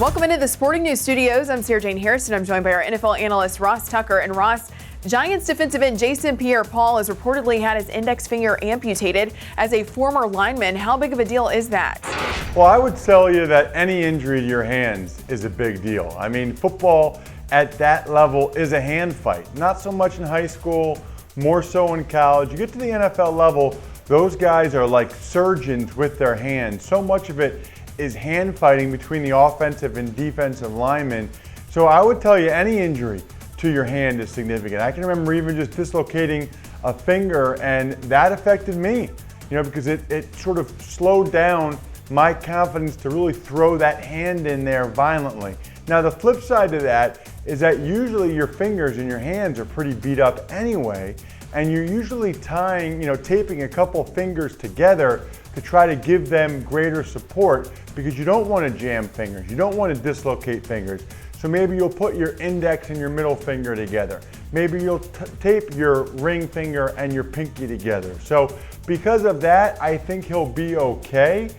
Welcome into the Sporting News Studios. I'm Sarah Jane Harrison. I'm joined by our NFL analyst Ross Tucker. And Ross, Giants defensive end Jason Pierre-Paul has reportedly had his index finger amputated as a former lineman. How big of a deal is that? Well, I would tell you that any injury to your hands is a big deal. I mean, football at that level is a hand fight. Not so much in high school, more so in college. You get to the NFL level, those guys are like surgeons with their hands. So much of it is hand fighting between the offensive and defensive linemen. So I would tell you any injury to your hand is significant. I can remember even just dislocating a finger, and that affected me, because it sort of slowed down my confidence to really throw that hand in there violently. Now the flip side to that is that usually your fingers and your hands are pretty beat up anyway, and you're usually tying, taping a couple fingers together to try to give them greater support, because you don't want to jam fingers, you don't want to dislocate fingers. So maybe you'll put your index and your middle finger together. Maybe you'll tape your ring finger and your pinky together. So because of that, I think he'll be okay.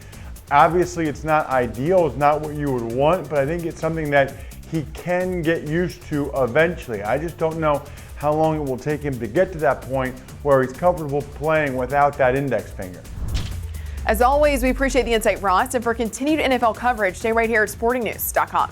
Obviously it's not ideal, it's not what you would want, but I think it's something that he can get used to eventually. I just don't know how long it will take him to get to that point where he's comfortable playing without that index finger. As always, we appreciate the insight, Ross. And for continued NFL coverage, stay right here at sportingnews.com.